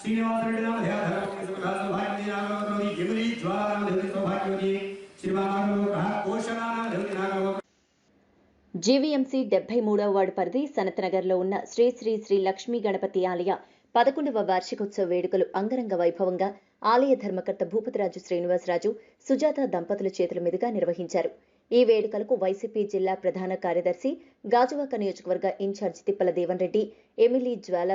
GVMC 73వ ward పరిధి సనత్నగర్లో ఉన్న శ్రీ శ్రీ శ్రీ లక్ష్మీ గణపతి ఆలయ 11వ వార్షికోత్సవ వేడుకలు అంగరంగ వైభవంగా ఆలయ ధర్మకర్త భూపతిరాజు శ్రీనివాసరాజు సుజాత దంపతుల చేతుల మీదుగా నిర్వహించారు. ఈ వేడుకలకు వైసీపీ జిల్లా ప్రధాన కార్యదర్శి గాజువాక నియోజకవర్గ ఇన్ఛార్జి తిప్పల దేవన్ రెడ్డి, ఎమిలీ జ్వాల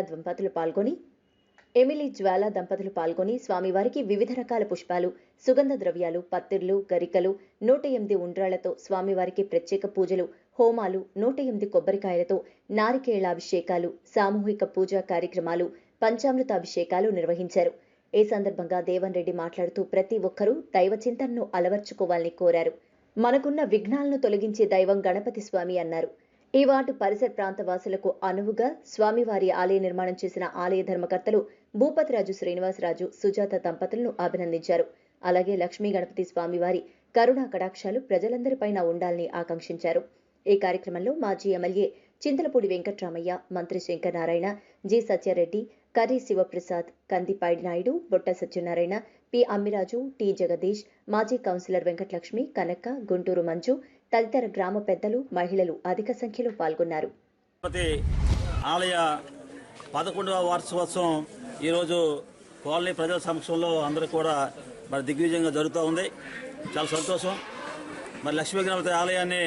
దంపతులు పాల్గొని స్వామివారికి వివిధ రకాల పుష్పాలు, సుగంధ ద్రవ్యాలు, పత్తిర్లు, గరికలు, 108 ఉండ్రాళ్లతో స్వామివారికి ప్రత్యేక పూజలు, హోమాలు, 108 కొబ్బరికాయలతో నారికేళాభిషేకాలు, సామూహిక పూజా కార్యక్రమాలు, పంచామృతాభిషేకాలు నిర్వహించారు. ఈ సందర్భంగా దేవన్ రెడ్డి మాట్లాడుతూ ప్రతి ఒక్కరూ దైవ చింతనను అలవర్చుకోవాలని కోరారు. మనకున్న విఘ్నాలను తొలగించే దైవం గణపతి స్వామి అన్నారు. ఈ వార్డు పరిసర ప్రాంత వాసులకు అనువుగా స్వామివారి ఆలయ నిర్మాణం చేసిన ఆలయ ధర్మకర్తలు భూపతిరాజు శ్రీనివాసరాజు, సుజాత దంపతులను అభినందించారు. అలాగే లక్ష్మీ గణపతి స్వామివారి కరుణా కటాక్షాలు ప్రజలందరిపైన ఉండాలని ఆకాంక్షించారు. ఈ కార్యక్రమంలో మాజీ ఎమ్మెల్యే చింతలపూడి వెంకట్రామయ్య, మంత్రి Shankar Narayana, G Satyareddy, Karri Sivaprasad, Kandipadi Naidu, Botta Satyanarayana, P Ammiraju, T Jagadish, మాజీ కౌన్సిలర్ వెంకటలక్ష్మి, కనక్క, గుంటూరు మంజు తదితర గ్రామ పెద్దలు, మహిళలు అధిక సంఖ్యలో పాల్గొన్నారు. ఆలయ 11వ వార్షికోత్సవం ఈరోజు కాలనీ ప్రజల సమక్షంలో అందరూ కూడా మరి దిగ్విజయంగా జరుగుతూ ఉంది. చాలా సంతోషం. మరి లక్ష్మీ గణపతి ఆలయాన్ని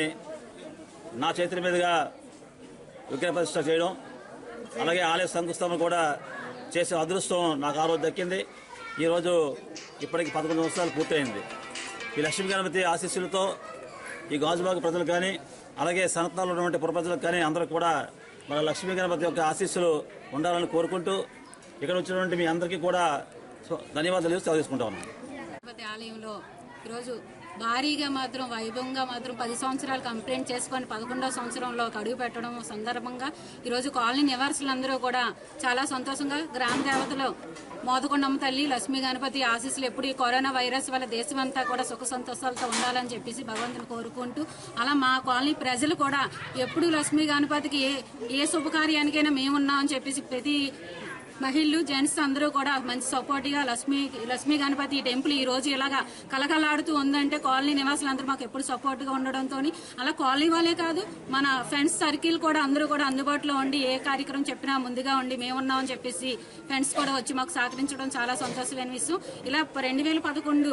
నా చేతుల మీదుగా విగ్రహ ప్రతిష్ఠ చేయడం, అలాగే ఆలయ శంకుస్థాపన కూడా చేసే అదృష్టం నాకు ఆ రోజు దక్కింది. ఈరోజు ఇప్పటికి 11 సంవత్సరాలు పూర్తయింది. ఈ లక్ష్మీ గణపతి ఆశీస్సులతో ఈ గాజుబాగ్ ప్రజలకు కానీ, అలాగే సనత్నాల్లో ఉన్నటువంటి పుర ప్రజలకు కానీ అందరూ కూడా మన లక్ష్మీ గణపతి యొక్క ఆశీస్సులు ఉండాలని కోరుకుంటూ ఇక్కడ వచ్చినటువంటి మీ అందరికీ కూడా ధన్యవాదాలు తెలియజేసుకుంటా ఉన్నాను. గణపతి ఆలయంలో ఈరోజు భారీగా మాత్రం వైభవంగా మాత్రం 10 సంవత్సరాలు కంప్లైంట్ చేసుకొని 11వ సంవత్సరంలో అడుగు పెట్టడం సందర్భంగా ఈరోజు కాలనీ నివాసులందరూ కూడా చాలా సంతోషంగా గ్రామ దేవతలు మోదకొండమ్మ తల్లి లక్ష్మీ గణపతి ఆశీస్సులు ఎప్పుడు ఈ కరోనా వైరస్ వల్ల దేశమంతా కూడా సుఖ సంతోషాలతో ఉండాలని చెప్పేసి భగవంతుని కోరుకుంటూ, అలా మా కాలనీ ప్రజలు కూడా ఎప్పుడు లక్ష్మీ గణపతికి ఏ శుభకార్యానికైనా మేమున్నామని చెప్పేసి ప్రతి మహిళలు, జెంట్స్ అందరూ కూడా మంచి సపోర్ట్గా లక్ష్మీ గణపతి టెంపుల్ ఈ రోజు ఇలాగా కలకలాడుతూ ఉందంటే కాలనీ నివాసులందరూ మాకు ఎప్పుడు సపోర్ట్గా ఉండడంతో, అలా కాలనీ వాళ్ళే కాదు మన ఫ్రెండ్స్ సర్కిల్ కూడా అందరూ కూడా అందుబాటులో ఉండి ఏ కార్యక్రమం చెప్పినా ముందుగా ఉండి మేమున్నామని చెప్పేసి ఫ్రెండ్స్ కూడా వచ్చి మాకు సహకరించడం చాలా సంతోషమైన విషయం. ఇలా 2011